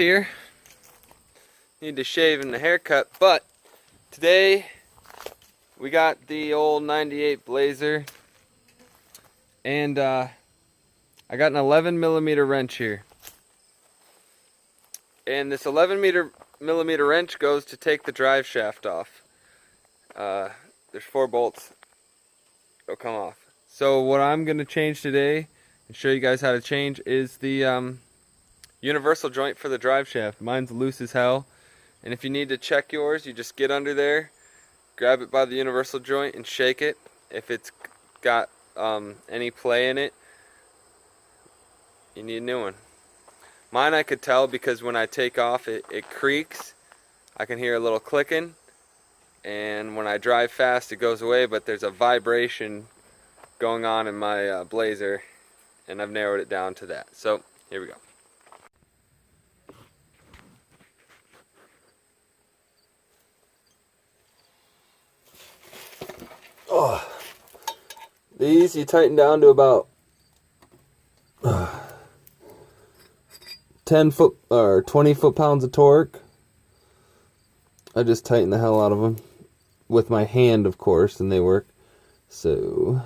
Here, need to shave and a haircut, but today we got the old 98 Blazer, and I got an 11mm wrench here. And this 11mm wrench goes to take the drive shaft off. There's 4 bolts. It'll come off. So what I'm going to change today and show you guys how to change is the universal joint for the drive shaft. Mine's loose as hell. And if you need to check yours, you just get under there, grab it by the universal joint and shake it. If it's got any play in it, you need a new one. Mine I could tell because when I take off it creaks. I can hear a little clicking, and when I drive fast it goes away, but there's a vibration going on in my Blazer, and I've narrowed it down to that. So here we go. Oh, these you tighten down to about 10 foot or 20 foot-pounds of torque. I just tighten the hell out of them with my hand, of course, and they work. So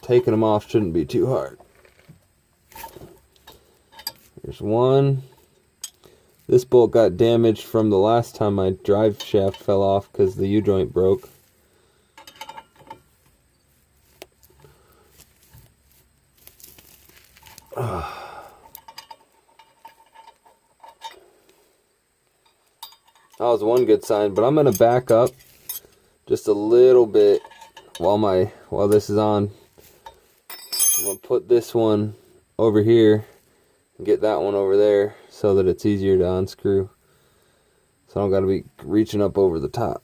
taking them off shouldn't be too hard. Here's one. This bolt got damaged from the last time my drive shaft fell off because the U-joint broke. That was one good sign, but I'm gonna back up just a little bit while this is on. I'm gonna put this one over here and get that one over there so that it's easier to unscrew. So I don't gotta be reaching up over the top.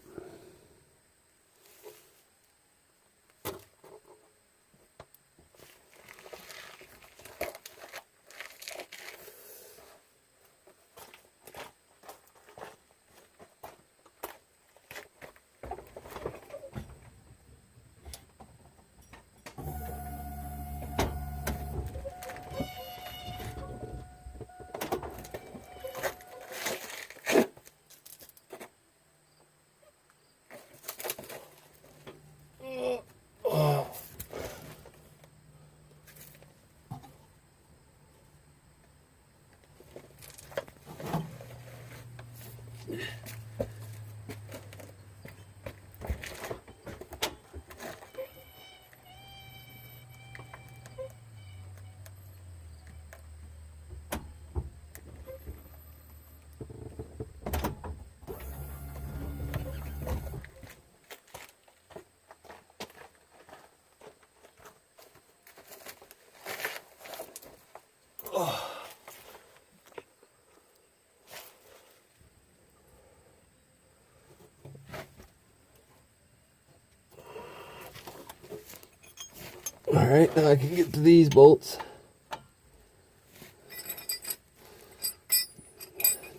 Alright, now I can get to these bolts.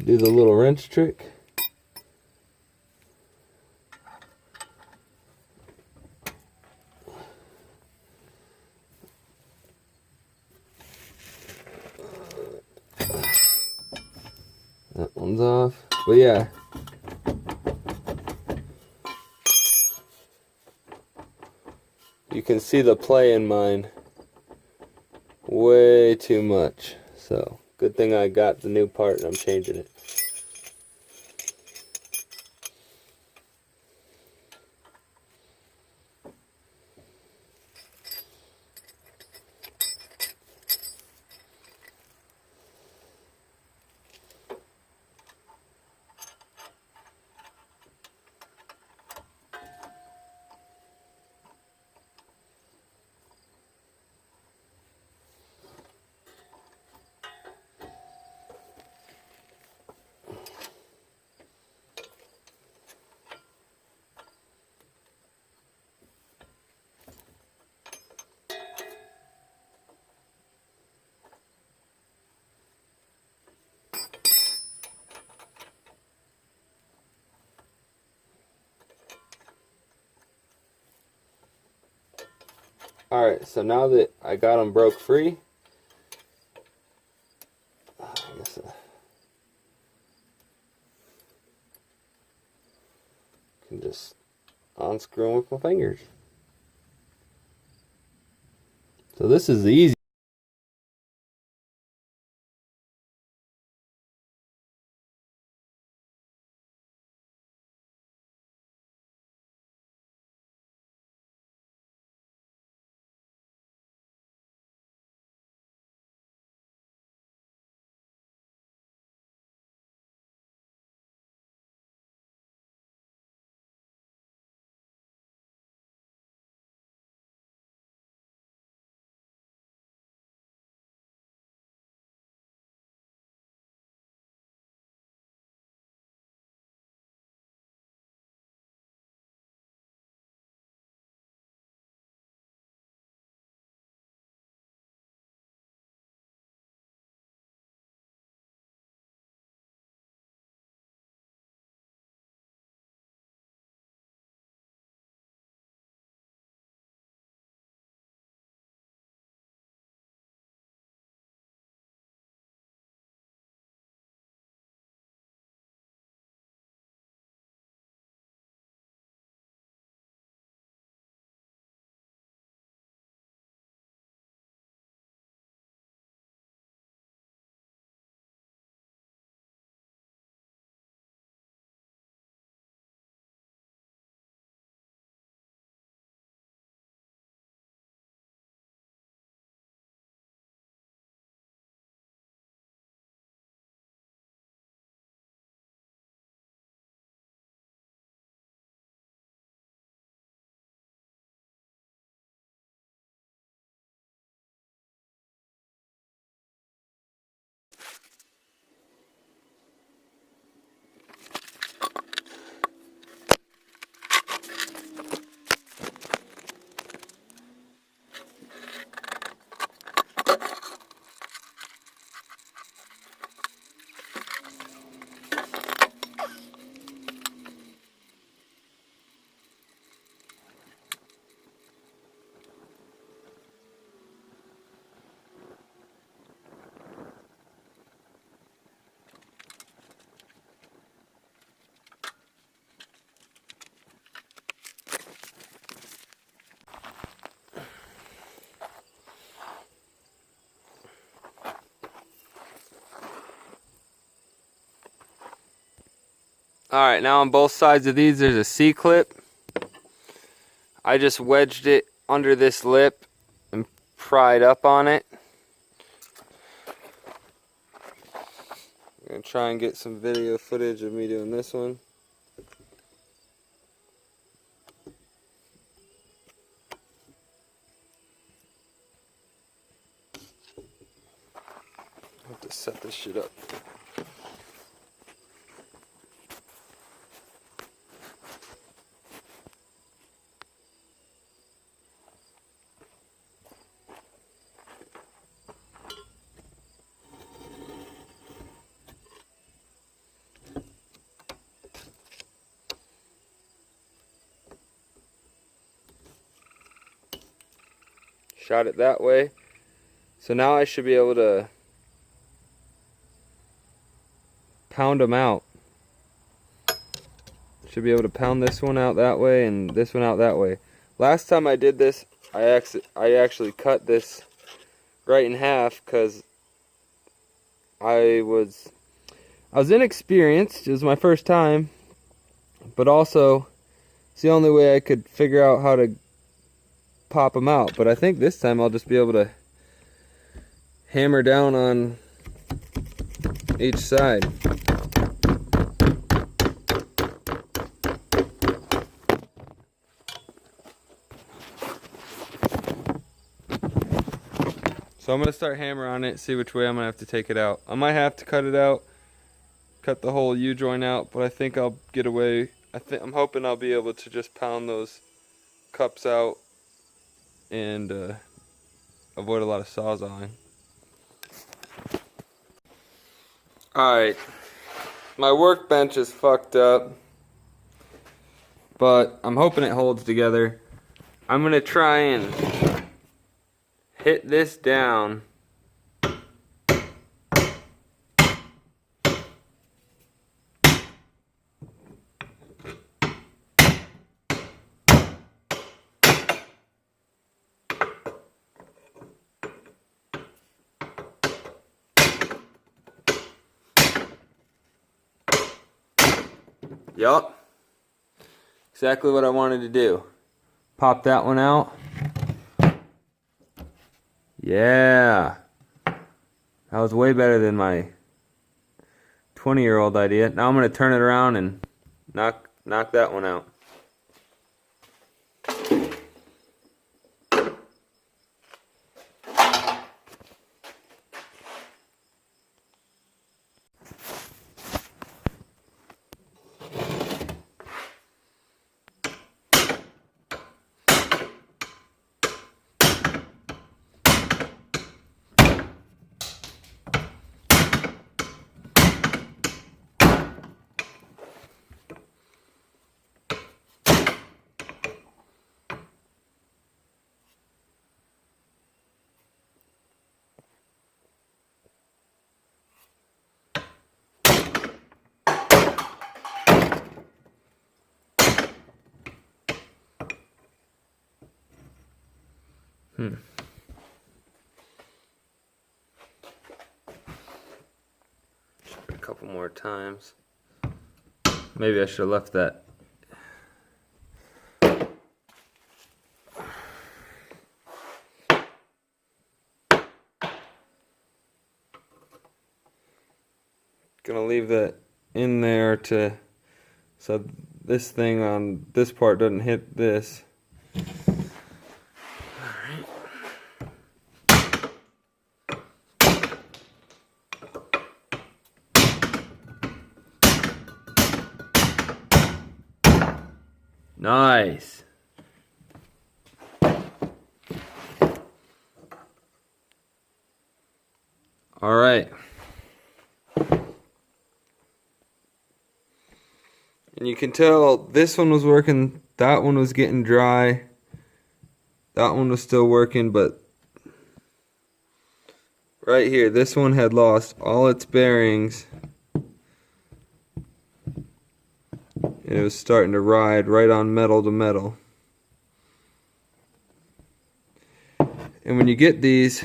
Do the little wrench trick. That one's off. But yeah. You can see the play in mine. Way too much. So, good thing I got the new part and I'm changing it. Alright, so now that I got them broke free, this. I can just unscrew them with my fingers. So this is the easy. Alright, now on both sides of these there's a C-clip. I just wedged it under this lip and pried up on it. I'm going to try and get some video footage of me doing this one. I have to set this shit up. Shot it that way. So now I should be able to pound them out. Should be able to pound this one out that way and this one out that way. Last time I did this, I actually cut this right in half because I was inexperienced. It was my first time, but also it's the only way I could figure out how to pop them out. But I think this time I'll just be able to hammer down on each side. So I'm going to start hammering on it, see which way I'm going to have to take it out. I might have to cut it out, cut the whole U-joint out, but I think I'll get away. I'm hoping I'll be able to just pound those cups out and avoid a lot of sawzawing. Alright, my workbench is fucked up, but I'm hoping it holds together. I'm going to try and hit this down Yup. Exactly what I wanted to do. Pop that one out. Yeah. That was way better than my 20-year-old idea. Now I'm going to turn it around and knock that one out. A couple more times. Maybe I should have left that. Gonna leave that in there so this thing on this part doesn't hit this. Nice. All right. And you can tell this one was working, that one was getting dry, that one was still working, but right here, this one had lost all its bearings. And it was starting to ride right on metal to metal. And when you get these,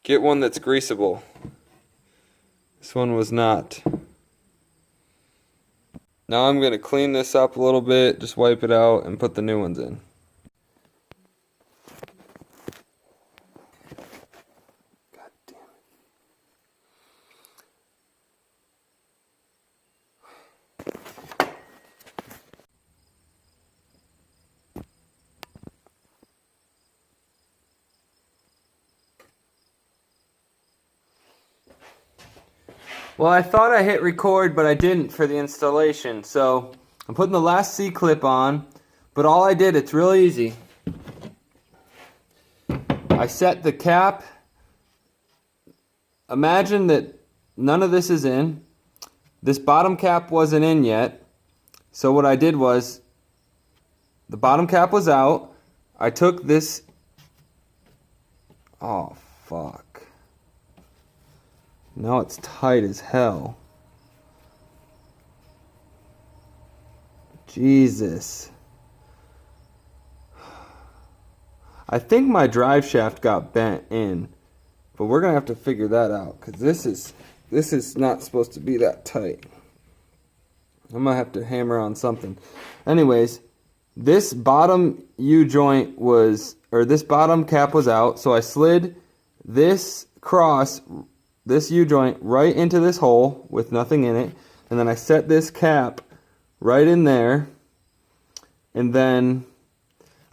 get one that's greasable. This one was not. Now I'm going to clean this up a little bit, just wipe it out and put the new ones in. God damn it. Well, I thought I hit record, but I didn't for the installation. So I'm putting the last C-clip on, but all I did, it's real easy. I set the cap. Imagine that none of this is in. This bottom cap wasn't in yet. So what I did was, the bottom cap was out. I took this. Oh, fuck. Now it's tight as hell. Jesus. I think my drive shaft got bent in, but we're gonna have to figure that out because this is not supposed to be that tight. I'm gonna have to hammer on something. Anyways, this bottom U-joint was, or this bottom cap was out, so I slid this this U-joint right into this hole with nothing in it, and then I set this cap right in there, and then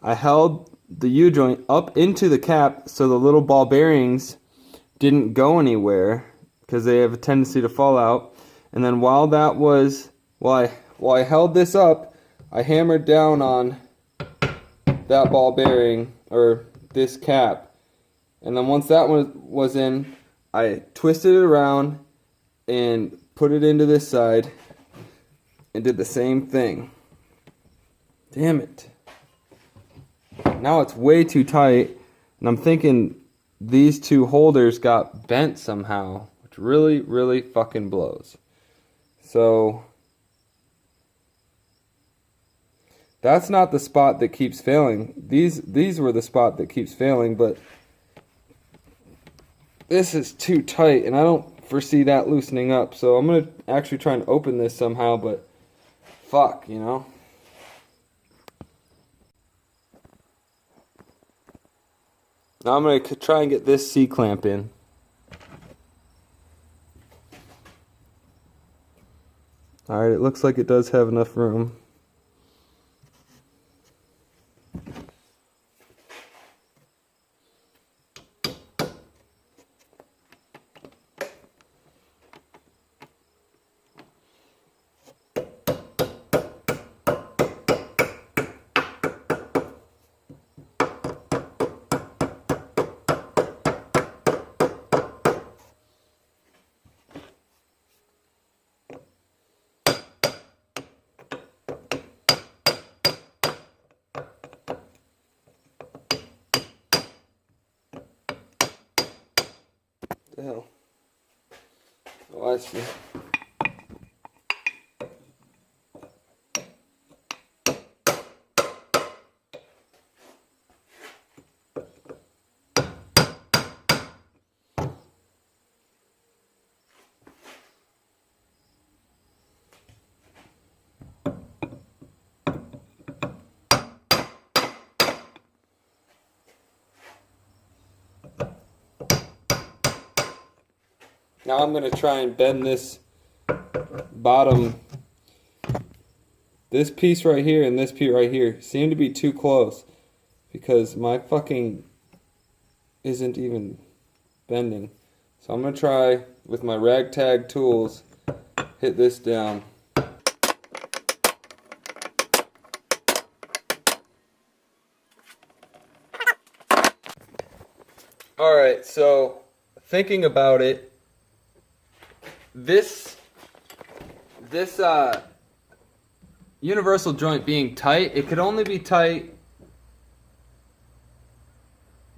I held the U-joint up into the cap so the little ball bearings didn't go anywhere because they have a tendency to fall out. And then while I held this up, I hammered down on that ball bearing, or this cap, and then once that one was in, I twisted it around and put it into this side and did the same thing. Damn it. Now it's way too tight, and I'm thinking these two holders got bent somehow, which really, really fucking blows. So that's not the spot that keeps failing. These were the spot that keeps failing, but this is too tight, and I don't foresee that loosening up. So I'm going to actually try and open this somehow, but fuck, you know. Now I'm going to try and get this C-clamp in. Alright, it looks like it does have enough room. The hell? Oh, I see. Now I'm going to try and bend this bottom, this piece right here and this piece right here seem to be too close because my fucking isn't even bending. So I'm going to try with my ragtag tools, hit this down. Alright, so thinking about it, this universal joint being tight, it could only be tight.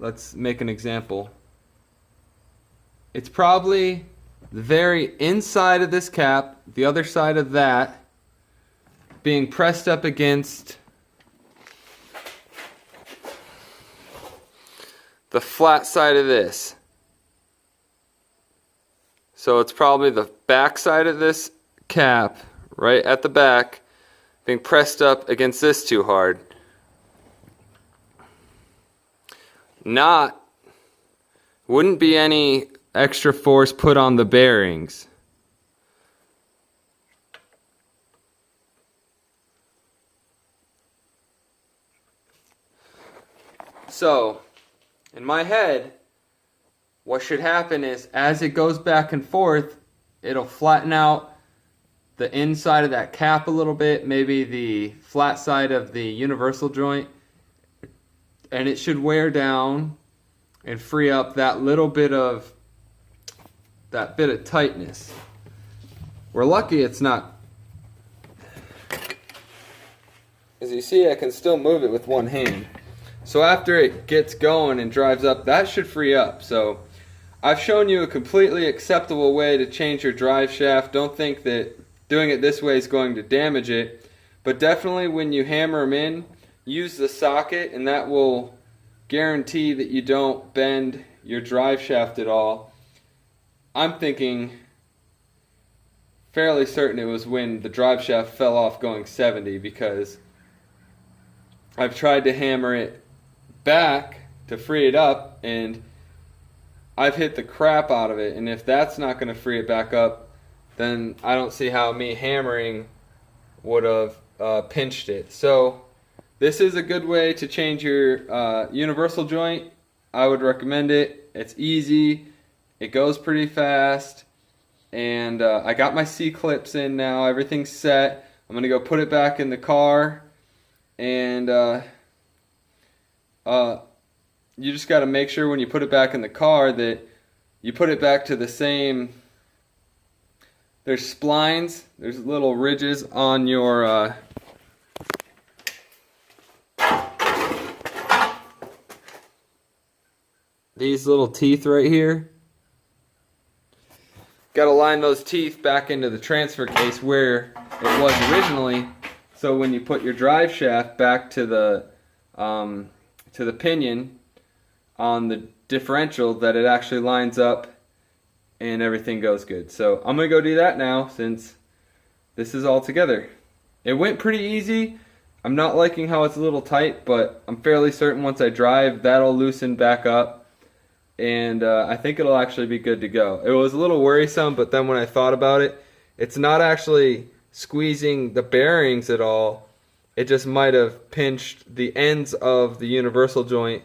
Let's make an example. It's probably the very inside of this cap, the other side of that, being pressed up against the flat side of this. So it's probably the back side of this cap, right at the back, being pressed up against this too hard. Wouldn't be any extra force put on the bearings. So, in my head, what should happen is, as it goes back and forth, it'll flatten out the inside of that cap a little bit, maybe the flat side of the universal joint, and it should wear down and free up that little bit of tightness. We're lucky it's not. As you see, I can still move it with one hand. So after it gets going and drives up, that should free up. So I've shown you a completely acceptable way to change your drive shaft. Don't think that doing it this way is going to damage it, but definitely when you hammer them in, use the socket, and that will guarantee that you don't bend your drive shaft at all. I'm thinking, fairly certain it was when the drive shaft fell off going 70, because I've tried to hammer it back to free it up, and I've hit the crap out of it, and if that's not going to free it back up, then I don't see how me hammering would have pinched it. So this is a good way to change your universal joint. I would recommend it. It's easy, it goes pretty fast, and I got my C-clips in now. Everything's set. I'm going to go put it back in the car, and you just got to make sure when you put it back in the car that you put it back to the same. There's splines, there's little ridges on your these little teeth right here. Got to line those teeth back into the transfer case where it was originally, so when you put your drive shaft back to the pinion on the differential, that it actually lines up and everything goes good. So I'm gonna go do that now since this is all together. It went pretty easy. I'm not liking how it's a little tight, but I'm fairly certain once I drive that'll loosen back up, and I think it'll actually be good to go. It was a little worrisome, but then when I thought about it, it's not actually squeezing the bearings at all. It just might have pinched the ends of the universal joint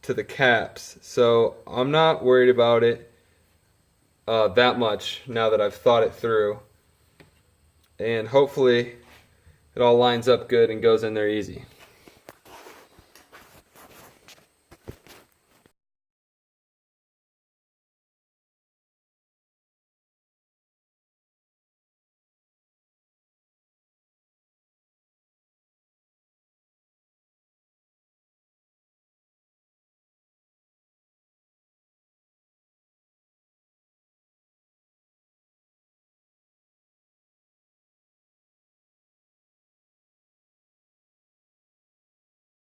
to the caps. So I'm not worried about it that much now that I've thought it through. And hopefully it all lines up good and goes in there easy.